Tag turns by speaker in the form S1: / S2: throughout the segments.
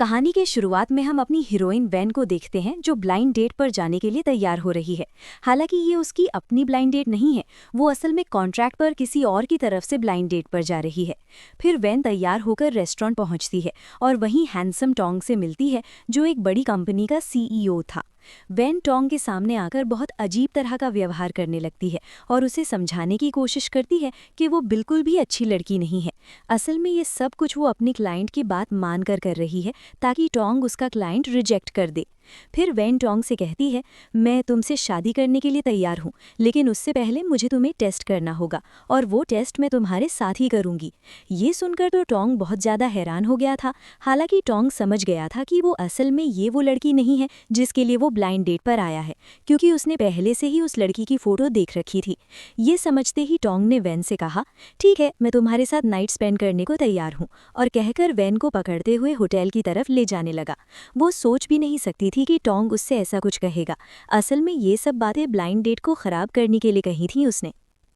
S1: कहानी के शुरुआत में हम अपनी हीरोइन वैन को देखते हैं जो ब्लाइंड डेट पर जाने के लिए तैयार हो रही है। हालांकि ये उसकी अपनी ब्लाइंड डेट नहीं है, वो असल में कॉन्ट्रैक्ट पर किसी और की तरफ से ब्लाइंड डेट पर जा रही है। फिर वैन तैयार होकर रेस्टोरेंट पहुंचती है और वहीं हैंडसम टोंग से मिलती है जो एक बड़ी कंपनी का सीईओ था। वैन टोंग के सामने आकर बहुत अजीब तरह का व्यवहार करने लगती है और उसे समझाने की कोशिश करती है कि वो बिल्कुल भी अच्छी लड़की नहीं है। असल में ये सब कुछ वो अपनी क्लाइंट की बात मानकर कर रही है ताकि टोंग उसका क्लाइंट रिजेक्ट कर दे। फिर वैन टोंग से कहती है, मैं तुमसे शादी करने के लिए तैयार हूँ, लेकिन उससे पहले मुझे तुम्हें टेस्ट करना होगा और वो टेस्ट मैं तुम्हारे साथ ही करूँगी। ये सुनकर तो टोंग बहुत ज़्यादा हैरान हो गया था। हालांकि टोंग समझ गया था कि वो असल में ये वो लड़की नहीं है जिसके लिए वो ब्लाइंड डेट पर आया है, क्योंकि उसने पहले से ही उस लड़की की फ़ोटो देख रखी थी। ये समझते ही टोंग ने वैन से कहा, ठीक है, मैं तुम्हारे साथ नाइट स्पेंड करने को तैयार हूँ, और कहकर वैन को पकड़ते हुए होटल की तरफ ले जाने लगा। वो सोच भी नहीं सकती थी कि टोंग उससे ऐसा कुछ कहेगा। असल में ये सब बातें ब्लाइंड डेट को खराब करने के लिए कही थी उसने।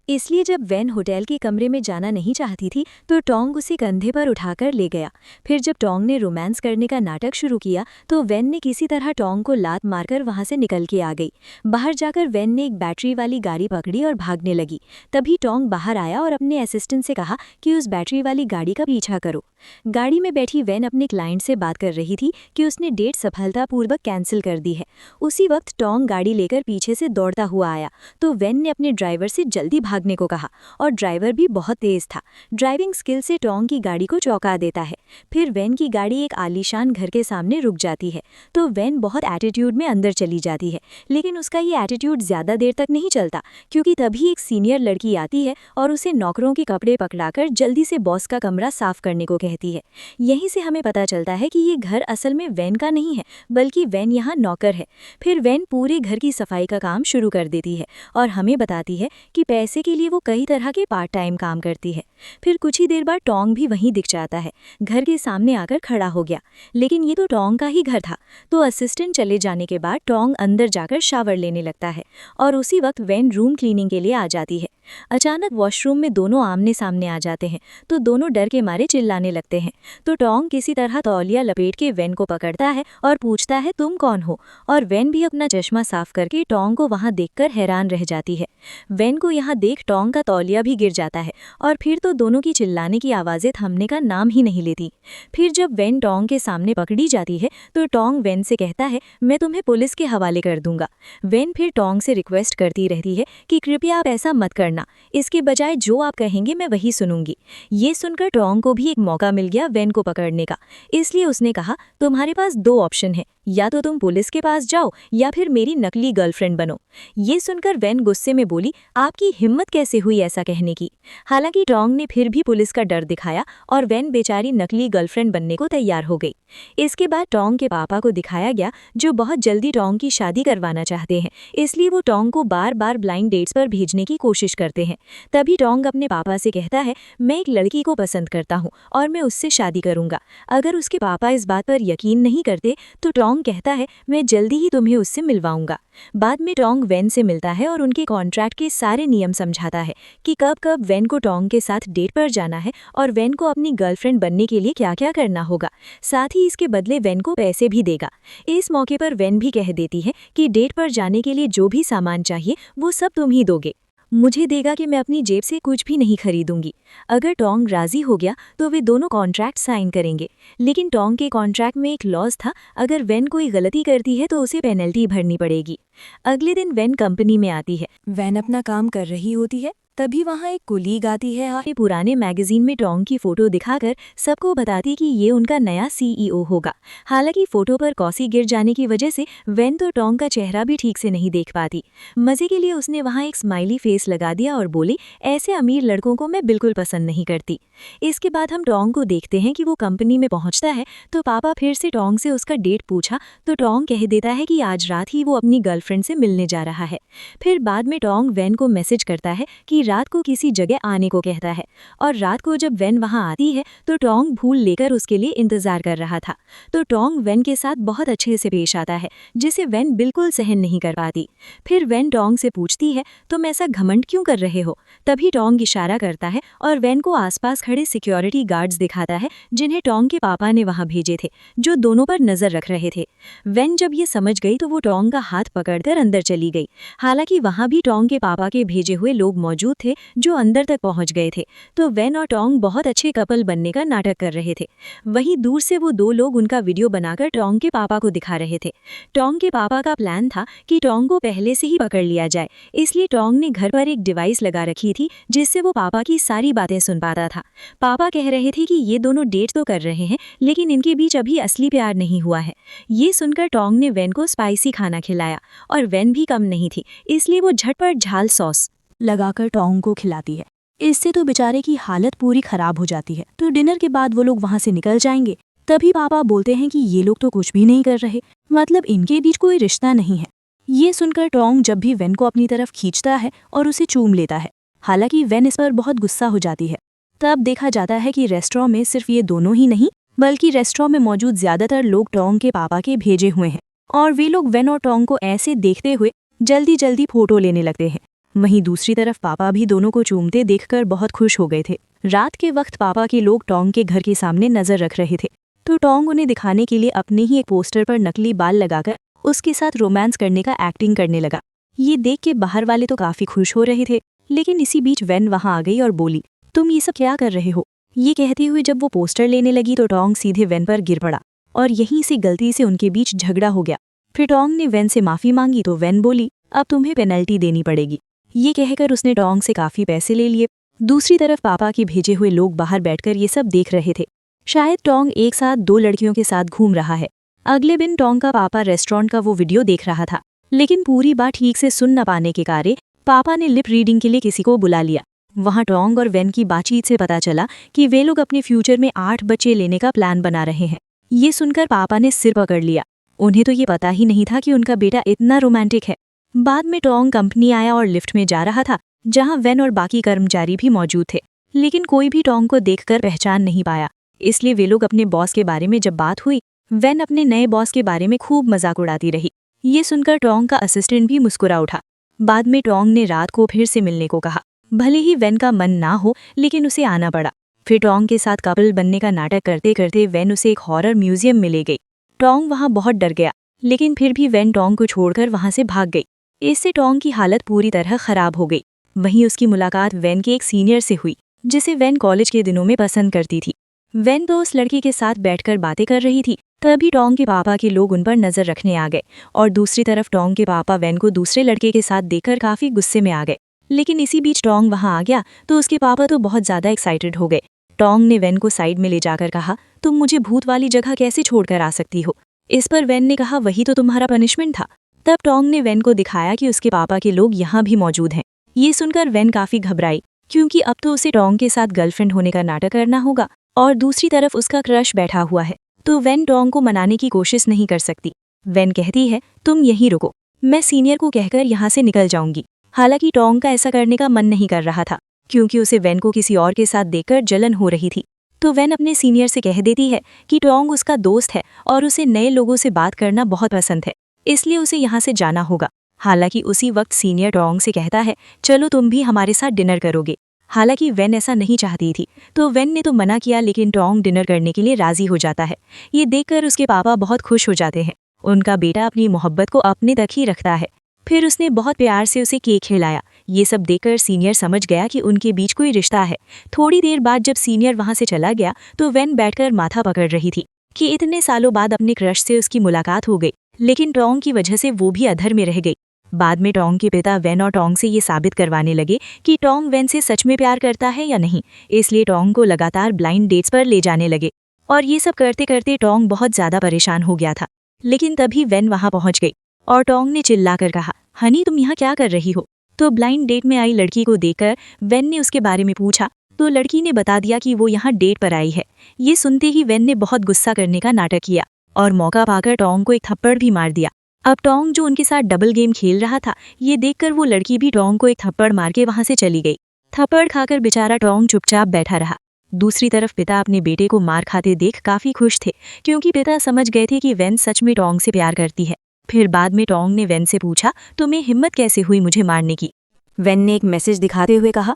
S1: इसलिए जब वैन होटल के कमरे में जाना नहीं चाहती थी तो टोंग उसे कंधे पर उठाकर ले गया। फिर जब टोंग ने रोमांस करने का नाटक शुरू किया तो वैन ने किसी तरह टोंग को लात मारकर वहां से निकल के आ गई। बाहर जाकर वैन ने एक बैटरी वाली गाड़ी पकड़ी और भागने लगी। तभी टोंग बाहर आया और अपने असिस्टेंट से कहा कि उस बैटरी वाली गाड़ी का पीछा करो। गाड़ी में बैठी वैन अपने क्लाइंट से बात कर रही थी कि उसने डेट सफलतापूर्वक कैंसिल कर दी है। उसी वक्त टोंग गाड़ी लेकर पीछे से दौड़ता हुआ आया तो वैन ने अपने ड्राइवर से जल्दी भागने को कहा, और ड्राइवर भी बहुत तेज था। ड्राइविंग स्किल से टोंग की गाड़ी को चौंका देता है। फिर वैन की गाड़ी एक आलीशान घर के सामने रुक जाती है तो वैन बहुत एटीट्यूड में अंदर चली जाती है। लेकिन उसका ये एटीट्यूड ज़्यादा देर तक नहीं चलता, क्योंकि तभी एक सीनियर लड़की आती है और उसे नौकरों के कपड़े पकड़ाकर जल्दी से बॉस का कमरा साफ करने को कहती है। यहीं से हमें पता चलता है कि ये घर असल में वैन का नहीं है, बल्कि वैन यहाँ नौकर है। फिर वैन पूरे घर की सफाई का काम शुरू कर देती है और हमें बताती है कि पैसे के लिए वो कई तरह के पार्ट टाइम काम करती है। फिर कुछ ही देर बाद टोंग भी वहीं दिख जाता है, घर के सामने आकर खड़ा हो गया। लेकिन ये तो टोंग का ही घर था। तो असिस्टेंट चले जाने के बाद टोंग अंदर जाकर शावर लेने लगता है और उसी वक्त वैन रूम क्लीनिंग के लिए आ जाती है। अचानक वॉशरूम में दोनों आमने सामने आ जाते हैं तो दोनों डर के मारे चिल्लाने लगते हैं। तो टोंग किसी तरह तौलिया लपेट के वैन को पकड़ता है और पूछता है, तुम कौन हो? और वैन भी अपना चश्मा साफ करके टोंग को वहां देखकर हैरान रह जाती है। वैन को यहाँ देख टोंग का तौलिया भी गिर जाता है और फिर तो दोनों की चिल्लाने की आवाज़ें थमने का नाम ही नहीं लेती। फिर जब वैन टोंग के सामने पकड़ी जाती है तो टोंग वैन से कहता है, मैं तुम्हें पुलिस के हवाले कर दूंगा। वैन फिर टोंग से रिक्वेस्ट करती रहती है कि कृपया आप ऐसा मत करना, इसके बजाय जो आप कहेंगे मैं वही सुनूंगी। ये सुनकर टोंग को भी एक मौका मिल गया वैन को पकड़ने का। इसलिए उसने कहा, तुम्हारे पास दो ऑप्शन है, या तो तुम पुलिस के पास जाओ या फिर मेरी नकली गर्लफ्रेंड बनो। ये सुनकर वैन गुस्से में बोली, आपकी हिम्मत कैसे हुई ऐसा कहने की? हालांकि टोंग ने फिर भी पुलिस का डर दिखाया और वैन बेचारी नकली गर्लफ्रेंड बनने को तैयार हो गई। इसके बाद टोंग के पापा को दिखाया गया जो बहुत जल्दी टोंग की शादी करवाना चाहते हैं, इसलिए वो टोंग को बार बार ब्लाइंड डेट्स पर भेजने की कोशिश करते हैं। तभी टोंग अपने पापा से कहता है, मैं एक लड़की को पसंद करता हूँ और मैं उससे शादी करूंगा। अगर उसके पापा इस बात पर यकीन नहीं करते तो टोंग कहता है, मैं जल्दी ही तुम्हें उससे मिलवाऊंगा। बाद में टोंग वैन से मिलता है और उनके कॉन्ट्रैक्ट के सारे नियम समझाता है कि कब कब वैन को टोंग के साथ डेट पर जाना है और वैन को अपनी गर्लफ्रेंड बनने के लिए क्या क्या करना होगा। साथ ही इसके बदले वैन को पैसे भी देगा। इस मौके पर वैन भी कह देती है कि डेट पर जाने के लिए जो भी सामान चाहिए वो सब तुम ही दोगे। मुझे देगा कि मैं अपनी जेब से कुछ भी नहीं खरीदूंगी। अगर टोंग राजी हो गया तो वे दोनों कॉन्ट्रैक्ट साइन करेंगे। लेकिन टोंग के कॉन्ट्रैक्ट में एक लॉज था, अगर वैन कोई गलती करती है तो उसे पेनल्टी भरनी पड़ेगी। अगले दिन वैन कंपनी में आती है। वैन अपना काम कर रही होती है, तभी वहाँ एक कुलीग आती है और पुराने मैगजीन में टोंग की फोटो दिखाकर सबको बताती कि ये उनका नया सीईओ होगा। हालांकि फोटो पर कॉसी गिर जाने की वजह से वैन तो टोंग का चेहरा भी ठीक से नहीं देख पाती। मजे के लिए उसने वहाँ एक स्माइली फेस लगा दिया और बोली, ऐसे अमीर लड़कों को मैं बिल्कुल पसंद नहीं करती। इसके बाद हम टोंग को देखते हैं कि वो कंपनी में पहुँचता है तो पापा फिर से टोंग से उसका डेट पूछा तो टोंग कह देता है कि आज रात ही वो अपनी गर्लफ्रेंड से मिलने जा रहा है। फिर बाद में टोंग वैन को मैसेज करता है कि रात को किसी जगह आने को कहता है। और रात को जब वेन वहां आती है तो टोंग भूल लेकर उसके लिए इंतजार कर रहा था। तो टोंग वेन के साथ बहुत अच्छे से पेश आता है, जिसे वेन बिल्कुल सहन नहीं कर पाती। फिर वेन टोंग से पूछती है, तुम ऐसा घमंड क्यों कर रहे हो? तभी टोंग इशारा करता है और वेन को आसपास खड़े सिक्योरिटी गार्ड्स दिखाता है, जिन्हें टोंग के पापा ने वहां भेजे थे, जो दोनों पर नजर रख रहे थे। वेन जब ये समझ गई तो वो टोंग का हाथ पकड़कर अंदर चली गई। हालांकि वहां भी टोंग के पापा के भेजे हुए लोग मौजूद थे, जो अंदर तक पहुंच गए थे। तो वेन और टोंग बहुत अच्छे कपल बनने का नाटक कर रहे थे। वहीं दूर से वो दो लोग उनका वीडियो बनाकर टोंग के पापा को दिखा रहे थे। टोंग के पापा का प्लान था कि टोंग को पहले से ही पकड़ लिया जाए, इसलिए टोंग ने घर पर एक डिवाइस लगा रखी थी, जिससे वो पापा की सारी बातें सुन पाता था। पापा कह रहे थे कि ये दोनों डेट तो कर रहे हैं, लेकिन इनके बीच अभी असली प्यार नहीं हुआ है। ये सुनकर टोंग ने वेन को स्पाइसी खाना खिलाया, और वेन भी कम नहीं थी, इसलिए वो झटपट झाल सॉस लगाकर टोंग को खिलाती है। इससे तो बेचारे की हालत पूरी खराब हो जाती है। तो डिनर के बाद वो लोग वहां से निकल जाएंगे। तभी पापा बोलते हैं कि ये लोग तो कुछ भी नहीं कर रहे, मतलब इनके बीच कोई रिश्ता नहीं है। ये सुनकर टोंग जब भी वेन को अपनी तरफ खींचता है और उसे चूम लेता है। हालांकि वेन इस पर बहुत गुस्सा हो जाती है। तब देखा जाता है कि रेस्टोरेंट में सिर्फ ये दोनों ही नहीं, बल्कि रेस्टोरेंट में मौजूद ज्यादातर लोग टोंग के पापा के भेजे हुए हैं, और वे लोग वेन और टोंग को ऐसे देखते हुए जल्दी जल्दी फोटो लेने लगते हैं। वहीं दूसरी तरफ पापा भी दोनों को चूमते देखकर बहुत खुश हो गए थे। रात के वक्त पापा के लोग टोंग के घर के सामने नजर रख रहे थे, तो टोंग उन्हें दिखाने के लिए अपने ही एक पोस्टर पर नकली बाल लगाकर उसके साथ रोमांस करने का एक्टिंग करने लगा। ये देख के बाहर वाले तो काफी खुश हो रहे थे, लेकिन इसी बीच वेन वहां आ गई और बोली, तुम ये सब क्या कर रहे हो? ये कहते हुए जब वो पोस्टर लेने लगी तो टोंग सीधे वेन पर गिर पड़ा, और यहीं से गलती से उनके बीच झगड़ा हो गया। फिर टोंग ने वेन से माफी मांगी तो वेन बोली, अब तुम्हें पेनल्टी देनी पड़ेगी। ये कहकर उसने टोंग से काफी पैसे ले लिए। दूसरी तरफ पापा के भेजे हुए लोग बाहर बैठकर ये सब देख रहे थे। शायद टोंग एक साथ दो लड़कियों के साथ घूम रहा है। अगले दिन टोंग का पापा रेस्टोरेंट का वो वीडियो देख रहा था, लेकिन पूरी बात ठीक से सुन न पाने के कारण पापा ने लिप रीडिंग के लिए किसी को बुला लिया। वहां टोंग और वेन की बातचीत से पता चला कि वे लोग अपने फ्यूचर में 8 बच्चे लेने का प्लान बना रहे हैं। ये सुनकर पापा ने सिर पकड़ लिया। उन्हें तो ये पता ही नहीं था कि उनका बेटा इतना रोमांटिक है। बाद में टोंग कंपनी आया और लिफ्ट में जा रहा था, जहां वेन और बाकी कर्मचारी भी मौजूद थे, लेकिन कोई भी टोंग को देखकर पहचान नहीं पाया। इसलिए वे लोग अपने बॉस के बारे में जब बात हुई, वेन अपने नए बॉस के बारे में खूब मजाक उड़ाती रही। ये सुनकर टोंग का असिस्टेंट भी मुस्कुरा उठा। बाद में टोंग ने रात को फिर से मिलने को कहा। भले ही वेन का मन ना हो, लेकिन उसे आना पड़ा। फिर टोंग के साथ कपल बनने का नाटक करते करते वेन उसे एक हॉरर म्यूजियम में ले गई। टोंग वहां बहुत डर गया, लेकिन फिर भी वेन टोंग को छोड़कर वहां से भाग गई। इससे टोंग की हालत पूरी तरह खराब हो गई। वहीं उसकी मुलाकात वेन के एक सीनियर से हुई, जिसे वेन कॉलेज के दिनों में पसंद करती थी। वेन तो उस लड़की के साथ बैठकर बातें कर रही थी, तभी टोंग के पापा के लोग उन पर नजर रखने आ गए, और दूसरी तरफ टोंग के पापा वेन को दूसरे लड़के के साथ देखकर काफी गुस्से में आ गए। लेकिन इसी बीच टोंग वहां आ गया तो उसके पापा तो बहुत ज्यादा एक्साइटेड हो गए। टोंग ने वेन को साइड में ले जाकर कहा, तुम मुझे भूत वाली जगह कैसे छोड़कर आ सकती हो? इस पर वेन ने कहा, वही तो तुम्हारा पनिशमेंट था। तब टोंग ने वेन को दिखाया कि उसके पापा के लोग यहाँ भी मौजूद हैं। ये सुनकर वेन काफी घबराई, क्योंकि अब तो उसे टोंग के साथ गर्लफ्रेंड होने का नाटक करना होगा, और दूसरी तरफ उसका क्रश बैठा हुआ है। तो वेन टोंग को मनाने की कोशिश नहीं कर सकती। वेन कहती है, तुम यहीं रुको, मैं सीनियर को कहकर यहाँ से निकल जाऊंगी। हालांकि टोंग का ऐसा करने का मन नहीं कर रहा था, क्योंकि उसे वेन को किसी और के साथ देखकर जलन हो रही थी। तो वेन अपने सीनियर से कह देती है कि टोंग उसका दोस्त है और उसे नए लोगों से बात करना बहुत पसंद है, इसलिए उसे यहाँ से जाना होगा। हालांकि उसी वक्त सीनियर टोंग से कहता है, चलो तुम भी हमारे साथ डिनर करोगे। हालांकि वेन ऐसा नहीं चाहती थी, तो वेन ने तो मना किया, लेकिन टोंग डिनर करने के लिए राजी हो जाता है। ये देखकर उसके पापा बहुत खुश हो जाते हैं। उनका बेटा अपनी मोहब्बत को अपने तक ही रखता है। फिर उसने बहुत प्यार से उसे केक खिलाया। ये सब देखकर सीनियर समझ गया कि उनके बीच कोई रिश्ता है। थोड़ी देर बाद जब सीनियर वहां से चला गया तो वेन बैठकर माथा पकड़ रही थी कि इतने सालों बाद अपने क्रश से उसकी मुलाकात हो गई, लेकिन टोंग की वजह से वो भी अधर में रह गई। बाद में टोंग के पिता वेन और टोंग से ये साबित करवाने लगे कि टोंग वेन से सच में प्यार करता है या नहीं, इसलिए टोंग को लगातार ब्लाइंड डेट्स पर ले जाने लगे। और ये सब करते करते टोंग बहुत ज्यादा परेशान हो गया था। लेकिन तभी वेन वहां पहुंच गई और टोंग ने चिल्लाकर कहा, हनी तुम यहाँ क्या कर रही हो? तो ब्लाइंड डेट में आई लड़की को देखकर वेन ने उसके बारे में पूछा, तो लड़की ने बता दिया कि वो यहाँ डेट पर आई है। ये सुनते ही वेन ने बहुत गुस्सा करने का नाटक किया और मौका पाकर टोंग को एक थप्पड़ भी मार दिया। अब टोंग जो उनके साथ डबल गेम खेल रहा था, ये देखकर वो लड़की भी टोंग को एक थप्पड़ मार के वहां से चली गई।
S2: थप्पड़ खाकर बेचारा टोंग चुपचाप बैठा रहा। दूसरी तरफ पिता अपने बेटे को मार खाते देख काफी खुश थे, क्योंकि पिता समझ गए थे कि वेन सच में टोंग से प्यार करती है। फिर बाद में टोंग ने वेन से पूछा, तुम्हें हिम्मत कैसे हुई मुझे मारने की?
S1: वेन ने एक मैसेज दिखाते हुए कहा,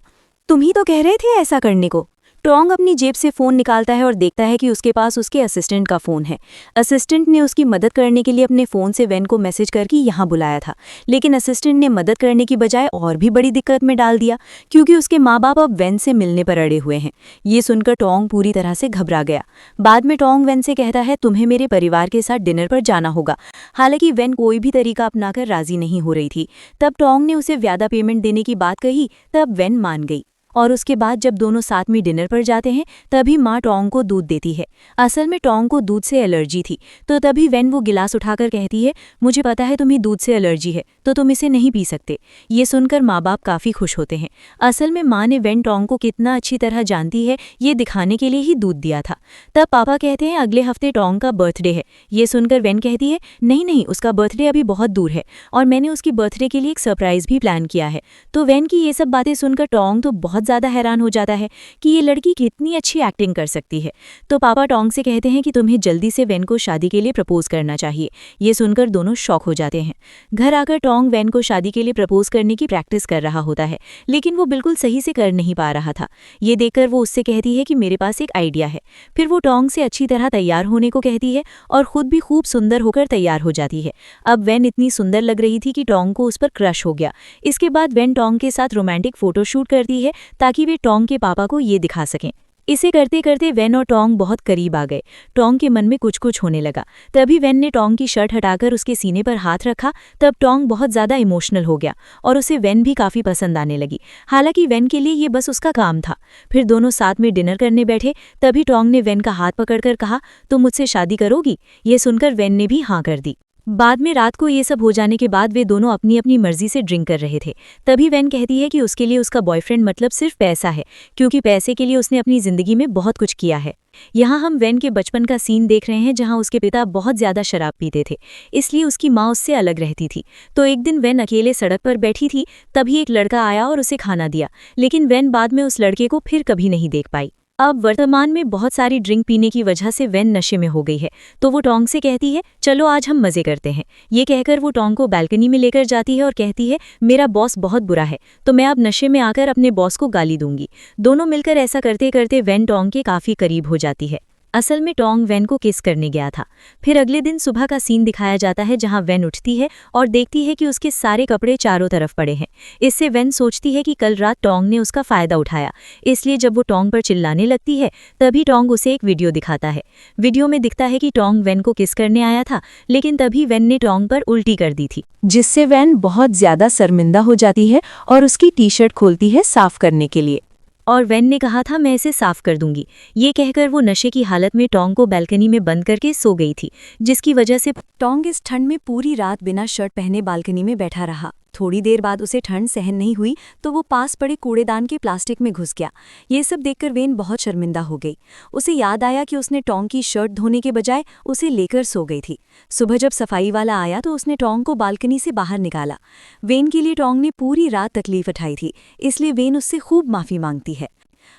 S1: तुम ही तो कह रहे थे ऐसा करने को। टोंग अपनी जेब से फ़ोन निकालता है और देखता है कि उसके पास उसके असिस्टेंट का फ़ोन है। असिस्टेंट ने उसकी मदद करने के लिए अपने फ़ोन से वेन को मैसेज करके यहाँ बुलाया था, लेकिन असिस्टेंट ने मदद करने की बजाय और भी बड़ी दिक्कत में डाल दिया, क्योंकि उसके माँ बाप अब वेन से मिलने पर अड़े हुए हैं। ये सुनकर टोंग पूरी तरह से घबरा गया। बाद में टोंग वेन से कहता है, तुम्हें मेरे परिवार के साथ डिनर पर जाना होगा। हालांकि वेन कोई भी तरीका अपनाकर राजी नहीं हो रही थी। तब टोंग ने उसे ज्यादा पेमेंट देने की बात कही, तब वेन मान गई। और उसके बाद जब दोनों साथ में डिनर पर जाते हैं, तभी माँ टोंग को दूध देती है। असल में टोंग को दूध से एलर्जी थी, तो तभी वेन वो गिलास उठाकर कहती है, मुझे पता है तुम्हें दूध से एलर्जी है, तो तुम इसे नहीं पी सकते। ये सुनकर माँ बाप काफ़ी खुश होते हैं। असल में माँ ने वेन टोंग को कितना अच्छी तरह जानती है ये दिखाने के लिए ही दूध दिया था। तब पापा कहते हैं, अगले हफ्ते टोंग का बर्थडे है। ये सुनकर वेन कहती है, नहीं नहीं, उसका बर्थडे अभी बहुत दूर है और मैंने उसकी बर्थडे के लिए एक सरप्राइज़ भी प्लान किया है। तो वेन की ये सब बातें सुनकर टोंग तो बहुत ज़्यादा हैरान हो जाता है कि ये लड़की कितनी अच्छी एक्टिंग कर सकती है। तो पापा टोंग से कहते हैं कि तुम्हें जल्दी से वेन को शादी के लिए प्रपोज करना चाहिए। ये सुनकर दोनों शॉक हो जाते हैं। घर आकर टोंग वेन को शादी के लिए प्रपोज करने की प्रैक्टिस कर रहा होता है, लेकिन वो बिल्कुल सही से कर नहीं पा रहा था। ये देखकर वो उससे कहती है कि मेरे पास एक आइडिया है। फिर वो टोंग से अच्छी तरह तैयार होने को कहती है और खुद भी खूब सुंदर होकर तैयार हो जाती है। अब वेन इतनी सुंदर लग रही थी कि टोंग को उस पर क्रश हो गया। इसके बाद वेन टोंग के साथ रोमांटिक फोटोशूट करती है ताकि वे टोंग के पापा को ये दिखा सकें। इसे करते करते वेन और टोंग बहुत करीब आ गए। टोंग के मन में कुछ कुछ होने लगा। तभी वेन ने टोंग की शर्ट हटाकर उसके सीने पर हाथ रखा। तब टोंग बहुत ज़्यादा इमोशनल हो गया और उसे वेन भी काफ़ी पसंद आने लगी। हालांकि वेन के लिए ये बस उसका काम था। फिर दोनों साथ में डिनर करने बैठे। तभी टोंग ने वेन का हाथ पकड़कर कहा, तुम मुझसे शादी करोगी? ये सुनकर वेन ने भी हाँ कर दी। बाद में रात को ये सब हो जाने के बाद वे दोनों अपनी अपनी मर्जी से ड्रिंक कर रहे थे। तभी वेन कहती है कि उसके लिए उसका बॉयफ्रेंड मतलब सिर्फ पैसा है, क्योंकि पैसे के लिए उसने अपनी ज़िंदगी में बहुत कुछ किया है। यहाँ हम वेन के बचपन का सीन देख रहे हैं, जहाँ उसके पिता बहुत ज़्यादा शराब पीते थे, इसलिए उसकी माँ उससे अलग रहती थी। तो एक दिन वेन अकेले सड़क पर बैठी थी, तभी एक लड़का आया और उसे खाना दिया, लेकिन वेन बाद में उस लड़के को फिर कभी नहीं देख पाई। अब वर्तमान में बहुत सारी ड्रिंक पीने की वजह से वेन नशे में हो गई है, तो वो टोंग से कहती है, चलो आज हम मज़े करते हैं। ये कहकर वो टोंग को बालकनी में लेकर जाती है और कहती है, मेरा बॉस बहुत बुरा है, तो मैं अब नशे में आकर अपने बॉस को गाली दूंगी। दोनों मिलकर ऐसा करते करते वेन टोंग के काफ़ी करीब हो जाती है। असल में टोंग वेन को किस करने गया था। फिर अगले दिन सुबह का सीन दिखाया जाता है, जहां वेन उठती है और देखती है कि उसके सारे कपड़े चारों तरफ पड़े हैं। इससे वेन सोचती है कि कल रात टोंग ने उसका फ़ायदा उठाया, इसलिए जब वो टोंग पर चिल्लाने लगती है, तभी टोंग उसे एक वीडियो दिखाता है। वीडियो में दिखता है कि टोंग वेन को किस करने आया था, लेकिन तभी वेन ने टोंग पर उल्टी कर दी थी, जिससे वेन बहुत ज़्यादा शर्मिंदा हो जाती है और उसकी टी शर्ट खोलती है साफ करने के लिए। और वेन ने कहा था, मैं इसे साफ कर दूंगी। ये कहकर वो नशे की हालत में टोंग को बालकनी में बंद करके सो गई थी, जिसकी वजह से टोंग इस ठंड में पूरी रात बिना शर्ट पहने बालकनी में बैठा रहा। थोड़ी देर बाद उसे ठंड सहन नहीं हुई, तो वो पास पड़े कूड़ेदान के प्लास्टिक में घुस गया। ये सब देखकर वेन बहुत शर्मिंदा हो गई। उसे याद आया कि उसने टोंग की शर्ट धोने के बजाय उसे लेकर सो गई थी। सुबह जब सफाई वाला आया तो उसने टोंग को बालकनी से बाहर निकाला। वेन के लिए टोंग ने पूरी रात तकलीफ उठाई थी, इसलिए वेन उससे खूब माफ़ी मांगती है।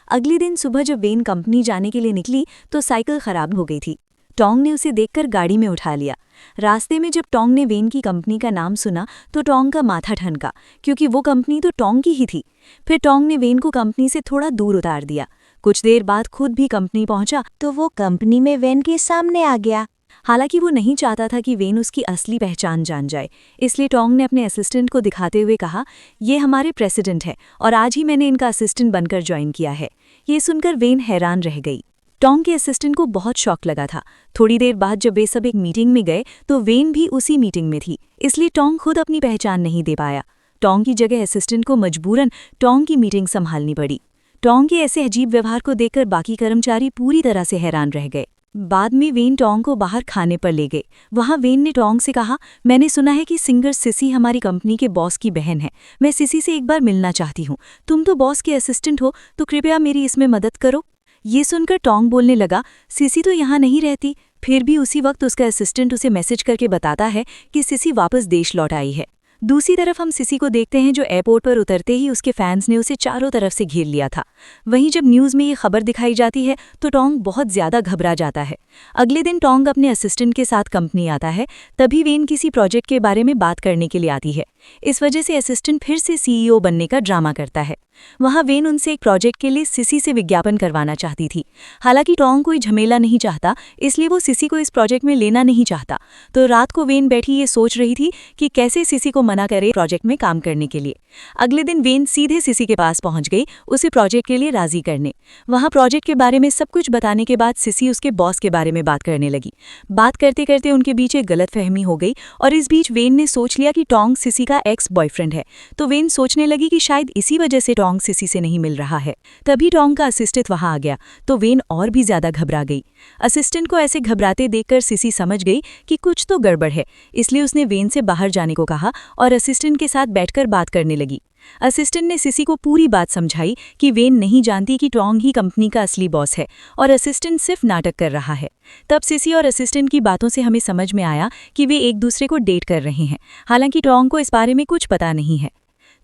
S1: अगले दिन सुबह जब वेन कंपनी जाने के लिए निकली तो साइकिल खराब हो गई थी। टोंग ने उसे देखकर गाड़ी में उठा लिया। रास्ते में जब टोंग ने वेन की कंपनी का नाम सुना तो टोंग का माथा ठनका, क्योंकि वो कंपनी तो टोंग की ही थी। फिर टोंग ने वेन को कंपनी से थोड़ा दूर उतार दिया। कुछ देर बाद खुद भी कंपनी पहुंचा तो वो कंपनी में वेन के सामने आ गया। हालांकि वो नहीं चाहता था कि वेन उसकी असली पहचान जान जाए, इसलिए टोंग ने अपने असिस्टेंट को दिखाते हुए कहा, ये हमारे प्रेसिडेंट है और आज ही मैंने इनका असिस्टेंट बनकर ज्वाइन किया है। ये सुनकर वेन हैरान रह गई। टोंग के असिस्टेंट को बहुत शौक लगा था। थोड़ी देर बाद जब वे सब एक मीटिंग में गए तो वेन भी उसी मीटिंग में थी, इसलिए टोंग खुद अपनी पहचान नहीं दे पाया। टोंग की जगह असिस्टेंट को मजबूरन टोंग की मीटिंग संभालनी पड़ी। टोंग के ऐसे अजीब व्यवहार को देखकर बाकी कर्मचारी पूरी तरह से हैरान रह गए। बाद में वेन टोंग को बाहर खाने पर ले गए। वहां वेन ने टोंग से कहा, मैंने सुना है कि सिंगर सिसी हमारी कंपनी के बॉस की बहन है। मैं सिसी से एक बार मिलना चाहती हूँ। तुम तो बॉस के असिस्टेंट हो, तो कृपया मेरी इसमें मदद करो। ये सुनकर टोंग बोलने लगा, सिसी तो यहाँ नहीं रहती। फिर भी उसी वक्त उसका असिस्टेंट उसे मैसेज करके बताता है कि सिसी वापस देश लौट आई है। दूसरी तरफ हम सिसी को देखते हैं जो एयरपोर्ट पर उतरते ही उसके फैंस ने उसे चारों तरफ से घेर लिया था। वहीं जब न्यूज़ में ये खबर दिखाई जाती है तो टोंग बहुत ज़्यादा घबरा जाता है। अगले दिन टोंग अपने असिस्टेंट के साथ कंपनी आता है। तभी वेन किसी प्रोजेक्ट के बारे में बात करने के लिए आती है। इस वजह से असिस्टेंट फिर से सीईओ बनने का ड्रामा करता है। वहाँ वेन उनसे एक प्रोजेक्ट के लिए सिसी से विज्ञापन करवाना चाहती थी। हालांकि टोंग कोई झमेला नहीं चाहता, इसलिए वो सिसी को इस प्रोजेक्ट में लेना नहीं चाहता। तो रात को वेन बैठी ये सोच रही थी कि कैसे सिसी को मना करे प्रोजेक्ट में काम करने के लिए। अगले दिन वेन सीधे सिसी के पास पहुंच गई उसे प्रोजेक्ट के लिए राजी करने। वहाँ प्रोजेक्ट के बारे में सब कुछ बताने के बाद सिसी उसके बॉस के बारे में बात करने लगी। बात करते करते उनके बीच एक गलतफहमी हो गई और इस बीच वेन ने सोच लिया कि टोंग सिसी का एक्स बॉयफ्रेंड है। तो वेन सोचने लगी कि शायद इसी वजह से टोंग सिसी से नहीं मिल रहा है। तभी टोंग का असिस्टेंट वहां आ गया तो वेन और भी ज्यादा घबरा गई। असिस्टेंट को ऐसे घबराते देखकर सिसी समझ गई कि कुछ तो गड़बड़ है, इसलिए उसने वेन से बाहर जाने को कहा और असिस्टेंट के साथ बैठकर बात करने लगी। असिस्टेंट ने सिसी को पूरी बात समझाई कि वेन नहीं जानती कि टोंग ही कंपनी का असली बॉस है और असिस्टेंट सिर्फ नाटक कर रहा है। तब सिसी और असिस्टेंट की बातों से हमें समझ में आया कि वे एक दूसरे को डेट कर रहे हैं। हालांकि टोंग को इस बारे में कुछ पता नहीं है।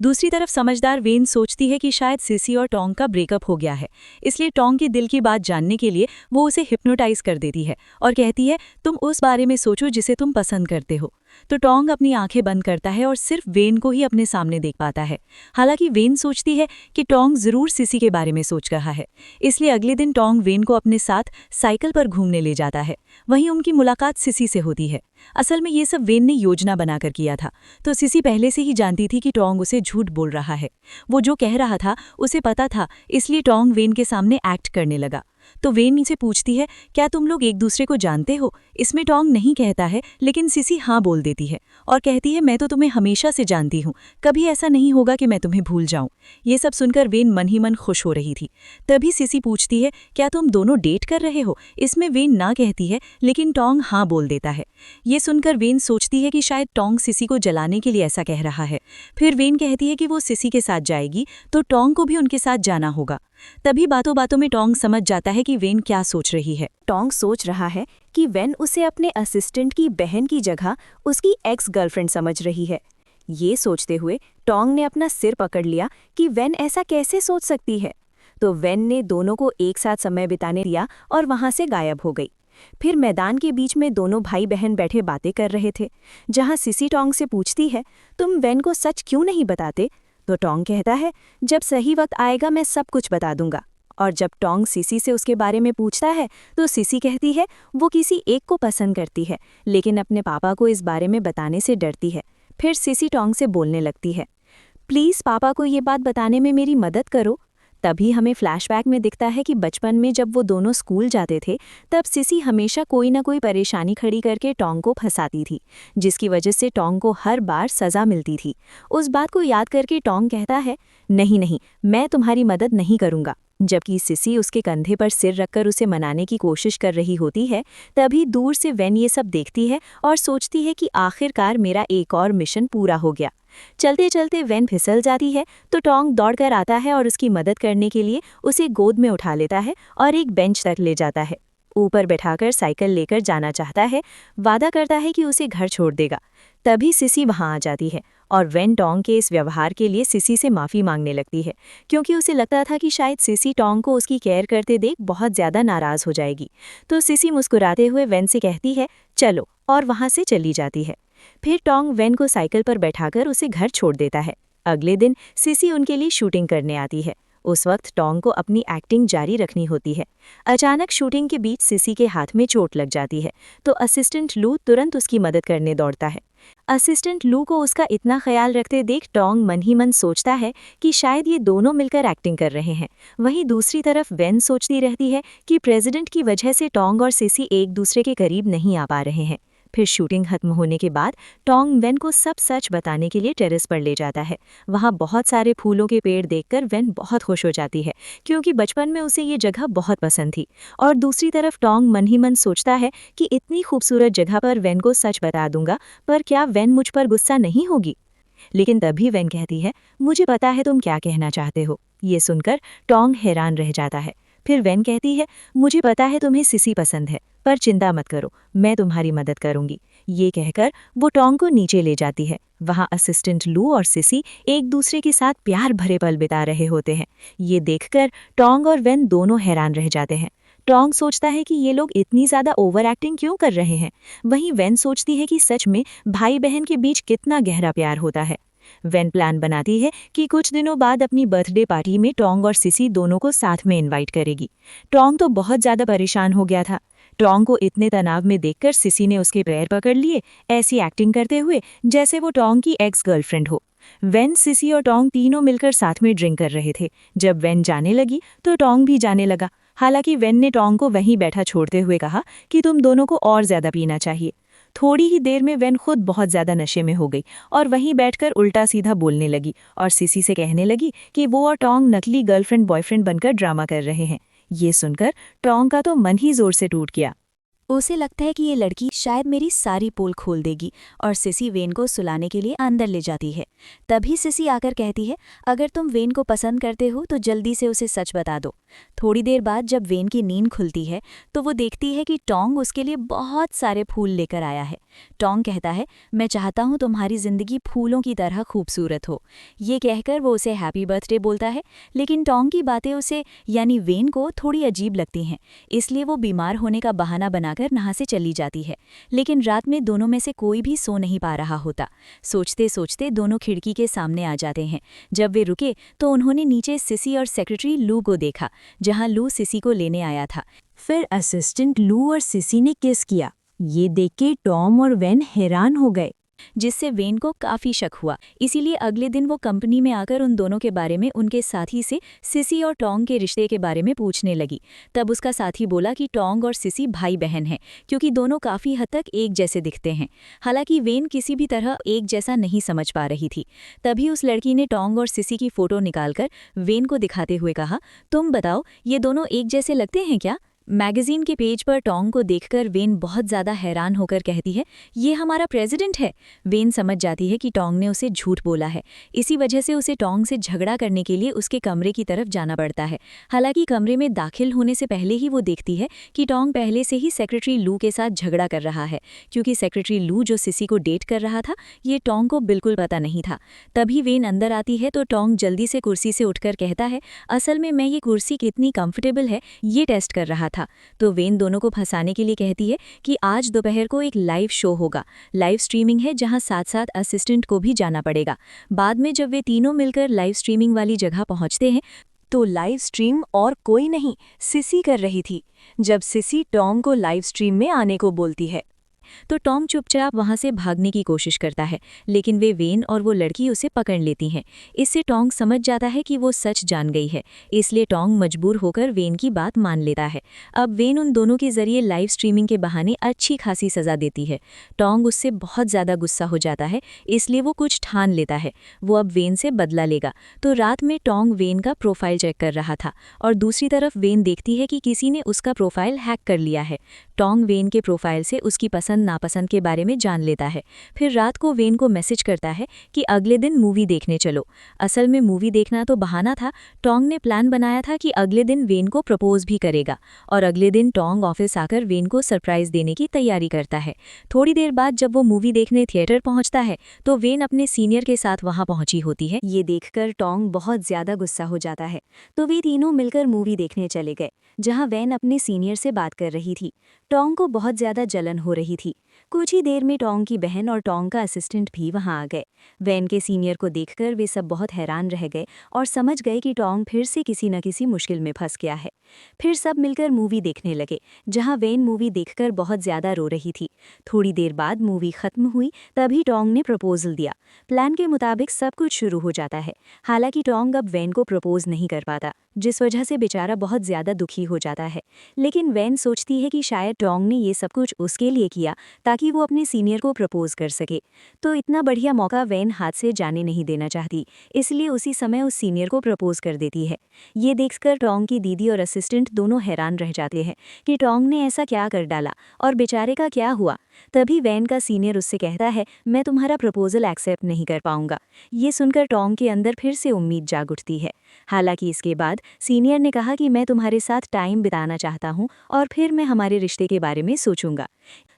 S1: दूसरी तरफ समझदार वेन सोचती है कि शायद सिसी और टोंग का ब्रेकअप हो गया है, इसलिए टोंग के दिल की बात जानने के लिए वो उसे हिप्नोटाइज कर देती है और कहती है तुम उस बारे में सोचो जिसे तुम पसंद करते हो। तो टोंग अपनी आंखें बंद करता है और सिर्फ वेन को ही अपने सामने देख पाता है। हालांकि वेन सोचती है कि टोंग जरूर सिसी के बारे में सोच रहा है, इसलिए अगले दिन टोंग वेन को अपने साथ साइकिल पर घूमने ले जाता है। वहीं उनकी मुलाकात सिसी से होती है। असल में ये सब वेन ने योजना बनाकर किया था। तो सिसी पहले से ही जानती थी कि टोंग उसे झूठ बोल रहा है। वो जो कह रहा था उसे पता था, इसलिए टोंग वेन के सामने एक्ट करने लगा। तो वेन से पूछती है क्या तुम लोग एक दूसरे को जानते हो। इसमें टोंग नहीं कहता है, लेकिन सिसी हाँ बोल देती है और कहती है मैं तो तुम्हें हमेशा से जानती हूँ, कभी ऐसा नहीं होगा कि मैं तुम्हें भूल जाऊं। ये सब सुनकर वेन मन ही मन खुश हो रही थी। तभी सिसी पूछती है क्या तुम दोनों डेट कर रहे हो। इसमें वेन ना कहती है, लेकिन टोंग हाँ बोल देता है। ये सुनकर वेन सोचती है कि शायद टोंग सिसी को जलाने के लिए ऐसा कह रहा है। फिर वेन कहती है कि वो सिसी के साथ जाएगी तो टोंग को भी उनके साथ जाना होगा। तभी बातों बातों में टोंग समझ जाता है कि वेन क्या सोच रही है। टोंग सोच रहा है कि वेन उसे अपने असिस्टेंट की बहन की जगह उसकी एक्स गर्लफ्रेंड समझ रही है। ये सोचते हुए टोंग ने अपना सिर पकड़ लिया कि वेन ऐसा कैसे सोच सकती है। तो वेन ने दोनों को एक साथ समय बिताने दिया और वहां से गायब हो गई। फिर मैदान के बीच में दोनों भाई बहन बैठे बातें कर रहे थे, जहां सिसी टोंग से पूछती है तुम वेन को सच क्यों नहीं बताते। तो टोंग कहता है जब सही वक्त आएगा मैं सब कुछ बता दूंगा। और जब टोंग सिसी से उसके बारे में पूछता है तो सिसी कहती है वो किसी एक को पसंद करती है, लेकिन अपने पापा को इस बारे में बताने से डरती है। फिर सिसी टोंग से बोलने लगती है प्लीज़ पापा को ये बात बताने में मेरी मदद करो। तभी हमें फ्लैशबैक में दिखता है कि बचपन में जब वो दोनों स्कूल जाते थे तब सिसी हमेशा कोई ना कोई परेशानी खड़ी करके टोंग को फंसाती थी, जिसकी वजह से टोंग को हर बार सज़ा मिलती थी। उस बात को याद करके टोंग कहता है नहीं नहीं, मैं तुम्हारी मदद नहीं करूँगा। जबकि सिसी उसके कंधे पर सिर रखकर उसे मनाने की कोशिश कर रही होती है, तभी दूर से वेन ये सब देखती है और सोचती है कि आखिरकार मेरा एक और मिशन पूरा हो गया। चलते चलते वेन फिसल जाती है तो टोंग दौड़कर आता है और उसकी मदद करने के लिए उसे गोद में उठा लेता है और एक बेंच तक ले जाता है। ऊपर बैठाकर साइकिल लेकर जाना चाहता है, वादा करता है कि उसे घर छोड़ देगा। तभी सिसी वहां आ जाती है और वेन टोंग के इस व्यवहार के लिए सिसी से माफ़ी मांगने लगती है, क्योंकि उसे लगता था कि शायद सिसी टोंग को उसकी केयर करते देख बहुत ज़्यादा नाराज़ हो जाएगी। तो सिसी मुस्कुराते हुए वेन से कहती है चलो, और वहाँ से चली जाती है। फिर टोंग वेन को साइकिल पर बैठाकर उसे घर छोड़ देता है। अगले दिन सिसी उनके लिए शूटिंग करने आती है। उस वक्त टोंग को अपनी एक्टिंग जारी रखनी होती है। अचानक शूटिंग के बीच सिसी के हाथ में चोट लग जाती है, तो असिस्टेंट लू तुरंत उसकी मदद करने दौड़ता है। असिस्टेंट लू को उसका इतना ख्याल रखते देख टोंग मन ही मन सोचता है कि शायद ये दोनों मिलकर एक्टिंग कर रहे हैं। वहीं दूसरी तरफ वेन सोचती रहती है कि प्रेसिडेंट की वजह से टोंग और सिसी एक दूसरे के करीब नहीं आ पा रहे हैं। फिर शूटिंग खत्म होने के बाद टोंग वेन को सब सच बताने के लिए टेरेस पर ले जाता है। वहाँ बहुत सारे फूलों के पेड़ देखकर वेन बहुत खुश हो जाती है, क्योंकि बचपन में उसे ये जगह बहुत पसंद थी। और दूसरी तरफ टोंग मन ही मन सोचता है कि इतनी खूबसूरत जगह पर वेन को सच बता दूंगा, पर क्या वेन मुझ पर गुस्सा नहीं होगी। लेकिन तभी वेन कहती है मुझे पता है तुम क्या कहना चाहते हो। ये सुनकर टोंग हैरान रह जाता है। फिर वेन कहती है मुझे पता है तुम्हें सिसी पसंद है,
S2: पर चिंता मत करो, मैं तुम्हारी मदद करूंगी। ये कहकर वो टोंग को नीचे ले जाती है। वहाँ असिस्टेंट लू और सिसी एक दूसरे के साथ प्यार भरे पल बिता रहे होते हैं। ये देखकर टोंग और वेन दोनों हैरान रह जाते हैं। टोंग सोचता है कि ये लोग इतनी ज्यादा ओवर एक्टिंग क्यों कर रहे हैं। वहीं वेन सोचती है कि सच में भाई बहन के बीच कितना गहरा प्यार होता है। वेन प्लान बनाती है कि कुछ दिनों बाद अपनी बर्थडे पार्टी में टोंग और सिसी दोनों को साथ में इनवाइट करेगी। टोंग तो बहुत ज्यादा परेशान हो गया था। टोंग को इतने तनाव में देखकर सिसी ने उसके पैर पकड़ लिए, ऐसी एक्टिंग करते हुए जैसे वो टोंग की एक्स गर्लफ्रेंड हो। वेन, सिसी और टोंग तीनों मिलकर साथ में ड्रिंक कर रहे थे। जब वेन जाने लगी तो टोंग भी जाने लगा। हालांकि वेन ने टोंग को वहीं बैठा छोड़ते हुए कहा कि तुम दोनों को और ज्यादा पीना चाहिए। थोड़ी ही देर में वेन खुद बहुत ज्यादा नशे में हो गई और वहीं बैठकर उल्टा सीधा बोलने लगी और सिसी से कहने लगी कि वो और टोंग नकली गर्लफ्रेंड बॉयफ्रेंड बनकर ड्रामा कर रहे हैं। ये सुनकर टोंग का तो मन ही जोर से टूट गया।
S1: उसे लगता है कि ये लड़की शायद मेरी सारी पोल खोल देगी और सिसी वेन को सुलाने के लिए अंदर ले जाती है। तभी सिसी आकर कहती है, अगर तुम वेन को पसंद करते हो तो जल्दी से उसे सच बता दो। थोड़ी देर बाद जब वेन की नींद खुलती है तो वो देखती है कि टोंग उसके लिए बहुत सारे फूल लेकर आया है। टोंग कहता है, मैं चाहता हूँ तुम्हारी जिंदगी फूलों की तरह खूबसूरत हो। ये कहकर वो उसे हैप्पी बर्थडे बोलता है, लेकिन टोंग की बातें उसे यानी वेन को थोड़ी अजीब लगती हैं, इसलिए वो बीमार होने का बहाना बनाकर नहा से चली जाती है। लेकिन रात में दोनों में से कोई भी सो नहीं पा रहा होता। सोचते सोचते दोनों खिड़की के सामने आ जाते हैं। जब वे रुके तो उन्होंने नीचे सिसी और सेक्रेटरी लू को देखा, जहां लू सिसी को लेने आया था। फिर असिस्टेंट लू और सिसी ने किस किया। ये देख के टॉम और वेन हैरान हो गए, जिससे वेन को काफी शक हुआ। इसीलिए अगले दिन वो कंपनी में आकर उन दोनों के बारे में उनके साथी से सिसी और टोंग के रिश्ते के बारे में पूछने लगी। तब उसका साथी बोला कि टोंग और सिसी भाई बहन हैं, क्योंकि दोनों काफी हद तक एक जैसे दिखते हैं। हालांकि वेन किसी भी तरह एक जैसा नहीं समझ पा रही थी। तभी उस लड़की ने टोंग और सिसी की फोटो निकालकर वेन को दिखाते हुए कहा, तुम बताओ ये दोनों एक जैसे लगते हैं क्या। मैगजीन के पेज पर टोंग को देखकर वेन बहुत ज़्यादा हैरान होकर कहती है, ये हमारा प्रेसिडेंट है। वेन समझ जाती है कि टोंग ने उसे झूठ बोला है। इसी वजह से उसे टोंग से झगड़ा करने के लिए उसके कमरे की तरफ जाना पड़ता है। हालांकि कमरे में दाखिल होने से पहले ही वो देखती है कि टोंग पहले से ही सेक्रेटरी लू के साथ झगड़ा कर रहा है, क्योंकि सेक्रेटरी लू जो सिसी को डेट कर रहा था ये टोंग को बिल्कुल पता नहीं था। तभी वेन अंदर आती है तो टोंग जल्दी से कुर्सी से उठकर कहता है, असल में मैं ये कुर्सी कितनी कंफर्टेबल है ये टेस्ट कर रहा था। तो वेन दोनों को फंसाने के लिए कहती है कि आज दोपहर को एक लाइव शो होगा, लाइव स्ट्रीमिंग है, जहां साथ साथ असिस्टेंट को भी जाना पड़ेगा। बाद में जब वे तीनों मिलकर लाइव स्ट्रीमिंग वाली जगह पहुंचते हैं तो लाइव स्ट्रीम और कोई नहीं सिसी कर रही थी। जब सिसी टॉम को लाइव स्ट्रीम में आने को बोलती है तो टॉम चुपचाप वहां से भागने की कोशिश करता है, लेकिन वे वेन और वो लड़की उसे पकड़ लेती हैं। इससे टोंग समझ जाता है कि वो सच जान गई है, इसलिए टोंग मजबूर होकर वेन की बात मान लेता है। अब वेन उन दोनों के जरिए लाइव स्ट्रीमिंग के बहाने अच्छी खासी सजा देती है। टोंग उससे बहुत ज्यादा गुस्सा हो जाता है, इसलिए वो कुछ ठान लेता है। वो अब वेन से बदला लेगा। तो रात में टोंग वेन का प्रोफाइल चेक कर रहा था और दूसरी तरफ वेन देखती है कि किसी ने उसका प्रोफाइल हैक कर लिया है। टोंग वेन के प्रोफाइल से उसकी पसंद नापसंद के बारे में जान लेता है। फिर रात को वेन को मैसेज करता है कि अगले दिन मूवी देखने चलो। असल में मूवी देखना तो बहाना था। टोंग ने प्लान बनाया था कि अगले दिन वेन को प्रपोज भी करेगा और अगले दिन टोंग ऑफिस आकर वेन को सरप्राइज देने की तैयारी करता है। थोड़ी देर बाद जब वो मूवी देखने थिएटर पहुंचता है तो वेन अपने सीनियर के साथ वहां पहुंची होती है। ये देखकर टोंग बहुत ज्यादा गुस्सा हो जाता है, तो वे तीनों मिलकर मूवी देखने चले गए, जहां वेन अपने सीनियर से बात कर रही थी। टोंग को बहुत ज्यादा जलन हो रही थी। कुछ ही देर में टोंग की बहन और टोंग का असिस्टेंट भी वहां आ गए। वेन के सीनियर को देखकर वे सब बहुत हैरान रह गए और समझ गए कि टोंग फिर से किसी न किसी मुश्किल में फंस गया है। फिर सब मिलकर मूवी देखने लगे, जहां वेन मूवी देखकर बहुत ज्यादा रो रही थी। थोड़ी देर बाद मूवी खत्म हुई, तभी टोंग ने प्रपोजल दिया। प्लान के मुताबिक सब कुछ शुरू हो जाता है। हालांकि टोंग अब वेन को प्रपोज नहीं कर पाता, जिस वजह से बेचारा बहुत ज्यादा दुखी हो जाता है। लेकिन वेन सोचती है कि शायद टोंग ने ये सब कुछ उसके लिए किया ताकि वो अपने सीनियर को प्रपोज कर सके। तो इतना बढ़िया मौका वेन हाथ से जाने नहीं देना चाहती, इसलिए उसी समय उस सीनियर को प्रपोज कर देती है। ये देखकर टोंग की दीदी और असिस्टेंट दोनों हैरान रह जाते हैं कि टोंग ने ऐसा क्या कर डाला और बेचारे का क्या हुआ। तभी वेन का सीनियर उससे कहता है, मैं तुम्हारा प्रपोजल एक्सेप्ट नहीं कर पाऊंगा। ये सुनकर टोंग के अंदर फिर से उम्मीद जाग उठती है। हालांकि इसके बाद सीनियर ने कहा कि मैं तुम्हारे साथ टाइम बिताना चाहता हूँ और फिर मैं हमारे रिश्ते
S2: रिश्ते के बारे में सोचूंगा।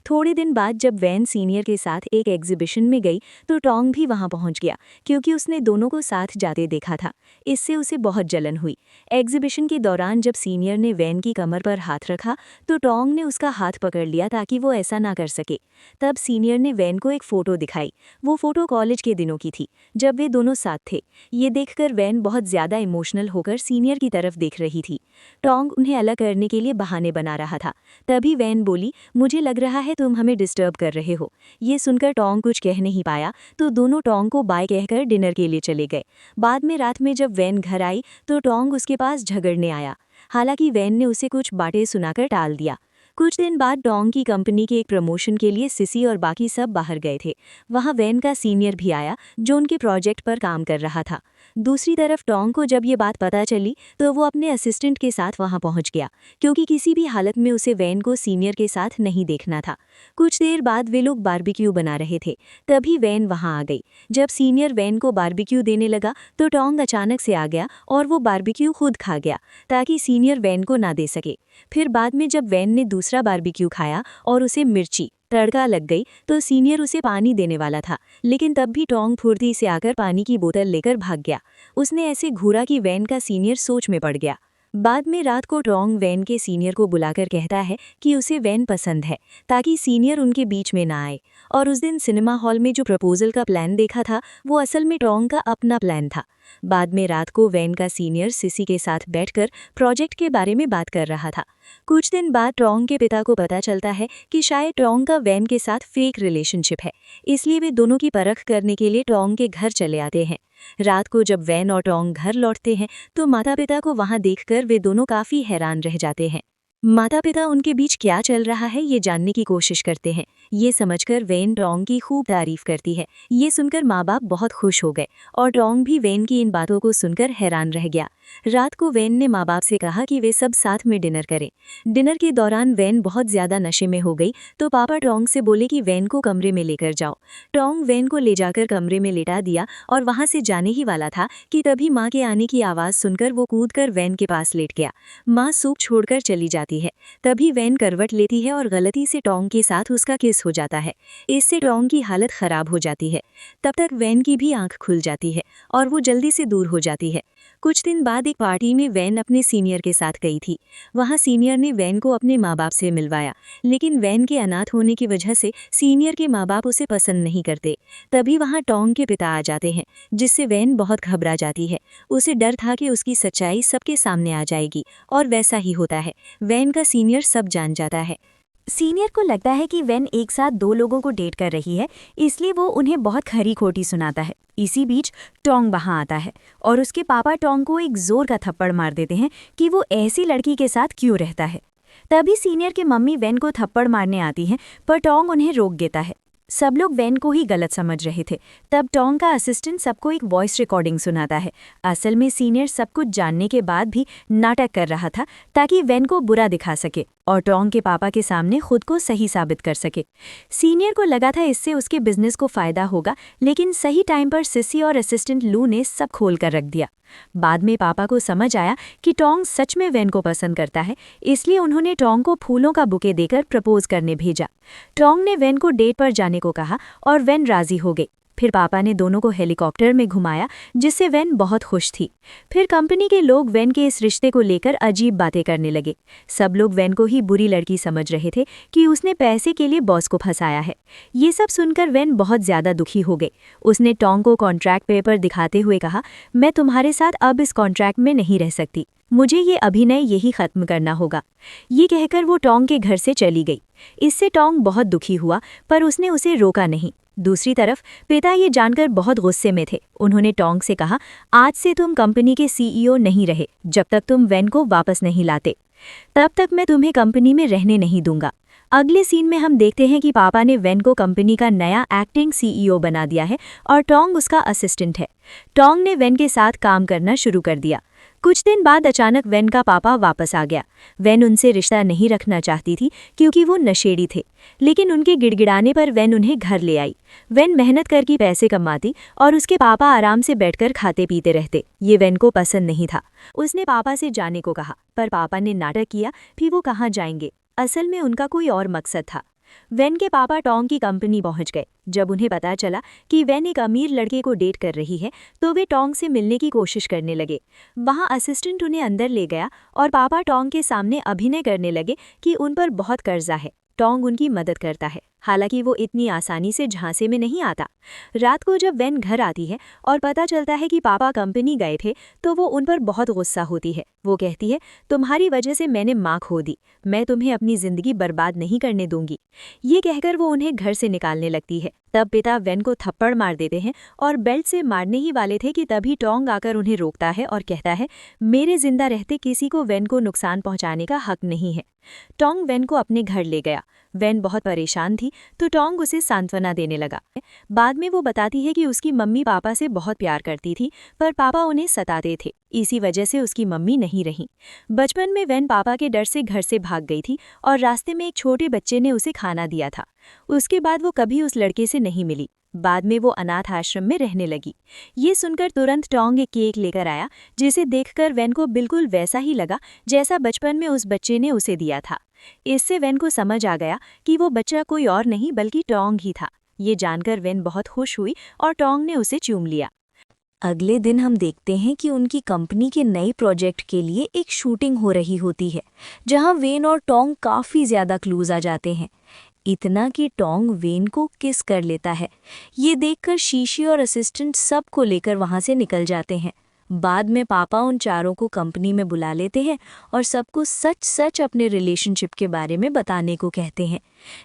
S2: थोड़े दिन बाद जब वैन सीनियर के साथ एक एग्जीबिशन में गई तो टोंग भी वहां पहुंच गया, क्योंकि उसने दोनों को साथ जाते देखा था। इससे उसे बहुत जलन हुई। एग्जीबिशन के दौरान जब सीनियर ने वैन की कमर पर हाथ रखा तो टोंग ने उसका हाथ पकड़ लिया ताकि वो ऐसा ना कर सके। तब सीनियर ने वैन को एक फ़ोटो दिखाई। वो फ़ोटो कॉलेज के दिनों की थी, जब वे दोनों साथ थे। ये देखकर वैन बहुत ज़्यादा इमोशनल होकर सीनियर की तरफ देख रही थी। टोंग उन्हें अलग करने के लिए बहाने बना रहा था। तभी वैन बोली, मुझे लग रहा है तुम हमें डिस्टर्ब कर रहे हो। ये सुनकर टोंग कुछ कह नहीं पाया, तो दोनों टोंग को बाय कहकर डिनर के लिए चले गए। बाद में रात में जब वैन घर आई तो टोंग उसके पास झगड़ने आया। हालांकि वैन ने उसे कुछ बातें सुनाकर टाल दिया। कुछ दिन बाद टोंग की कंपनी के एक प्रमोशन के लिए सिसी और बाकी सब बाहर गए थे। वहां वैन का सीनियर भी आया, जो उनके प्रोजेक्ट पर काम कर रहा था। दूसरी तरफ टोंग को जब ये बात पता चली तो वो अपने असिस्टेंट के साथ वहां पहुंच गया, क्योंकि किसी भी हालत में उसे वैन को सीनियर के साथ नहीं देखना था। कुछ देर बाद वे लोग बारबेक्यू बना रहे थे, तभी वैन वहां आ गई। जब सीनियर वैन को बारबेक्यू देने लगा तो टोंग अचानक से आ गया और वो बारबेक्यू खुद खा गया, ताकि सीनियर वैन को ना दे सके। फिर बाद में जब वैन ने दूसरा बारबेक्यू खाया और उसे मिर्ची तड़का लग गई तो सीनियर उसे पानी देने वाला था, लेकिन तब भी टोंग फुर्ती से आकर पानी की बोतल लेकर भाग गया। उसने ऐसे घूरा कि वैन का सीनियर सोच में पड़ गया। बाद में रात को टोंग वैन के सीनियर को बुलाकर कहता है कि उसे वैन पसंद है, ताकि सीनियर उनके बीच में ना आए। और उस दिन सिनेमा हॉल में जो प्रपोजल का प्लान देखा था वो असल में टोंग का अपना प्लान था। बाद में रात को वैन का सीनियर सिसी के साथ बैठकर प्रोजेक्ट के बारे में बात कर रहा था। कुछ दिन बाद टोंग के पिता को पता चलता है कि शायद टोंग का वैन के साथ फेक रिलेशनशिप है, इसलिए वे दोनों की परख करने के लिए टोंग के घर चले आते हैं। रात को जब वैन और टोंग घर लौटते हैं तो माता पिता को वहां देखकर वे दोनों काफी हैरान रह जाते हैं। माता पिता उनके बीच क्या चल रहा है ये जानने की कोशिश करते हैं। ये समझकर वैन टोंग की खूब तारीफ करती है। ये सुनकर माँ बाप बहुत खुश हो गए और टोंग भी वैन की इन बातों को सुनकर हैरान रह गया। रात को वैन ने माँ बाप से कहा कि वे सब साथ में डिनर करें। डिनर के दौरान वैन बहुत ज्यादा नशे में हो गई तो पापा टोंग से बोले कि वैन को कमरे में लेकर जाओ। टोंग वैन को ले जाकर कमरे में लेटा दिया और वहां से जाने ही वाला था कि तभी माँ के आने की आवाज़ सुनकर वो कूदकर वैन के पास लेट गया। माँ सूप छोड़कर चली जाती है। तभी वैन करवट लेती है और गलती से टोंग के साथ उसका किस हो जाता है। इससे टोंग की हालत खराब हो जाती है। तब तक वैन की भी आंख खुल जाती है और वो जल्दी से दूर हो जाती है। कुछ दिन बाद एक पार्टी में वैन अपने सीनियर के साथ गई थी। वहां सीनियर ने वैन को अपने माँ बाप से मिलवाया, लेकिन वैन के अनाथ होने की वजह से सीनियर के माँ बाप उसे पसंद नहीं करते। तभी वहां टोंग के पिता आ जाते हैं, जिससे वैन बहुत घबरा जाती है। उसे डर था कि उसकी सच्चाई सबके सामने आ जाएगी, और वैसा ही होता है। वैन का सीनियर सब जान जाता है।
S1: सीनियर को लगता है कि वैन एक साथ दो लोगों को डेट कर रही है, इसलिए वो उन्हें बहुत खरी खोटी सुनाता है। इसी बीच टोंग वहां आता है और उसके पापा टोंग को एक जोर का थप्पड़ मार देते हैं कि वो ऐसी लड़की के साथ क्यों रहता है। तभी सीनियर के मम्मी वैन को थप्पड़ मारने आती हैं, पर टोंग उन्हें रोक देता है। सब लोग वैन को ही गलत समझ रहे थे। तब टोंग का असिस्टेंट सबको एक वॉइस रिकॉर्डिंग सुनाता है। असल में सीनियर सब कुछ जानने के बाद भी नाटक कर रहा था, ताकि वैन को बुरा दिखा सके और टोंग के पापा के सामने खुद को सही साबित कर सके। सीनियर को लगा था इससे उसके बिजनेस को फायदा होगा, लेकिन सही टाइम पर सिसी और असिस्टेंट लू ने सब खोल कर रख दिया। बाद में पापा को समझ आया कि टोंग सच में वैन को पसंद करता है, इसलिए उन्होंने टोंग को फूलों का बुके देकर प्रपोज करने भेजा। टोंग ने वैन को डेट पर जाने को कहा और वैन राजी हो गई। फिर पापा ने दोनों को हेलीकॉप्टर में घुमाया, जिससे वैन बहुत खुश थी। फिर कंपनी के लोग वैन के इस रिश्ते को लेकर अजीब बातें करने लगे। सब लोग वैन को ही बुरी लड़की समझ रहे थे कि उसने पैसे के लिए बॉस को फंसाया है। ये सब सुनकर वैन बहुत ज्यादा दुखी हो गई। उसने टोंग को कॉन्ट्रैक्ट पेपर दिखाते हुए कहा, मैं तुम्हारे साथ अब इस कॉन्ट्रैक्ट में नहीं रह सकती, मुझे ये अभिनय यही खत्म करना होगा। ये कहकर वो टोंग के घर से चली गई। इससे टोंग बहुत दुखी हुआ, पर उसने उसे रोका नहीं। दूसरी तरफ पिता ये जानकर बहुत गुस्से में थे। उन्होंने टोंग से कहा, आज से तुम कंपनी के सीईओ नहीं रहे जब तक तुम वैन को वापस नहीं लाते। तब तक मैं तुम्हें कंपनी में रहने नहीं दूंगा। अगले सीन में हम देखते हैं कि पापा ने वैन को कंपनी का नया एक्टिंग सीईओ बना दिया है और टोंग उसका असिस्टेंट है। टोंग ने वैन के साथ काम करना शुरू कर दिया। कुछ दिन बाद अचानक वैन का पापा वापस आ गया। वैन उनसे रिश्ता नहीं रखना चाहती थी क्योंकि वो नशेड़ी थे, लेकिन उनके गिड़गिड़ाने पर वैन उन्हें घर ले आई। वैन मेहनत करके पैसे कमाती और उसके पापा आराम से बैठकर खाते पीते रहते। ये वैन को पसंद नहीं था। उसने पापा से जाने को कहा, पर पापा ने नाटक किया, फिर वो कहाँ जाएंगे।
S2: असल में उनका कोई और मकसद था। वेन के पापा टोंग की कंपनी पहुंच गए। जब उन्हें पता चला कि वेन एक अमीर लड़के को डेट कर रही है तो वे टोंग से मिलने की कोशिश करने लगे। वहां असिस्टेंट उन्हें अंदर ले गया और पापा टोंग के सामने अभिनय करने लगे कि उन पर बहुत कर्जा है। टोंग उनकी मदद करता है, हालांकि वो इतनी आसानी से झांसे में नहीं आता। रात को जब वेन घर आती है और पता चलता है कि पापा कंपनी गए थे तो वो उन पर बहुत गुस्सा होती है। वो कहती है, तुम्हारी वजह से मैंने माँ खो दी, मैं तुम्हें अपनी जिंदगी बर्बाद नहीं करने दूंगी। ये कहकर वो उन्हें घर से निकालने लगती है। तब पिता वेन को थप्पड़ मार देते हैं और बेल्ट से मारने ही वाले थे कि तभी टोंग आकर उन्हें रोकता है और कहता है, मेरे जिंदा रहते किसी को वेन को नुकसान पहुंचाने का हक नहीं है। टोंग वेन को अपने घर ले गया। वेन बहुत परेशान थी तो टोंग उसे सांत्वना देने लगा। बाद में वो बताती है कि उसकी मम्मी पापा से बहुत प्यार करती थी, पर पापा उन्हें सताते थे, इसी वजह से उसकी मम्मी नहीं रही। बचपन में वेन पापा के डर से घर से भाग गई थी और रास्ते में एक छोटे बच्चे ने उसे खाना दिया था। उसके बाद वो कभी उस लड़के से नहीं मिली। बाद में वो अनाथ आश्रम में रहने लगी। ये सुनकर तुरंत टोंग एक केक लेकर आया, जिसे देखकर वेन को बिल्कुल वैसा ही लगा जैसा बचपन में उस बच्चे ने उसे दिया था। इससे वेन को समझ आ गया कि वो बच्चा कोई और नहीं बल्कि टोंग ही था। ये जानकर वेन बहुत खुश हुई और टोंग ने उसे चूम लिया।
S1: अगले दिन हम देखते हैं कि उनकी कंपनी के नए प्रोजेक्ट के लिए एक शूटिंग हो रही होती है, जहां वेन और टोंग काफ़ी ज़्यादा क्लूज आ जाते हैं। इतना कि टोंग वेन को किस कर लेता है। ये देखकर शीशी और असिस्टेंट सबको लेकर वहां से निकल जाते हैं। बाद में पापा उन चारों को कंपनी में बुला लेते हैं और सबको सच सच अपने रिलेशनशिप के बारे में बताने को कहते हैं,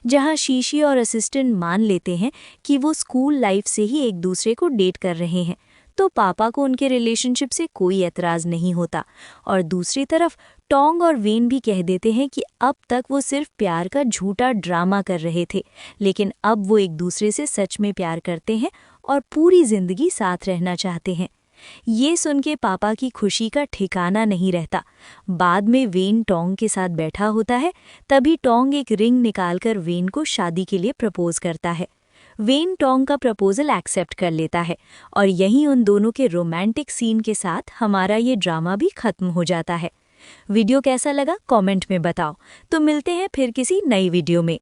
S1: जहां शीशी और असिस्टेंट मान लेते हैं कि वो स्कूल लाइफ से ही एक दूसरे को डेट कर रहे हैं। तो पापा को उनके रिलेशनशिप से कोई एतराज़ नहीं होता और दूसरी तरफ टोंग और वेन भी कह देते हैं कि अब तक वो सिर्फ प्यार का झूठा ड्रामा कर रहे थे, लेकिन अब वो एक दूसरे से सच में प्यार करते हैं और पूरी जिंदगी साथ रहना चाहते हैं। ये सुन के पापा की खुशी का ठिकाना नहीं रहता। बाद में वेन टोंग के साथ बैठा होता है, तभी टोंग एक रिंग निकालकर वेन को शादी के लिए प्रपोज करता है। वेन टोंग का प्रपोजल एक्सेप्ट कर लेता है और यहीं उन दोनों के रोमांटिक सीन के साथ हमारा ये ड्रामा भी खत्म हो जाता है। वीडियो कैसा लगा कमेंट में बताओ। तो मिलते हैं फिर किसी नई वीडियो में।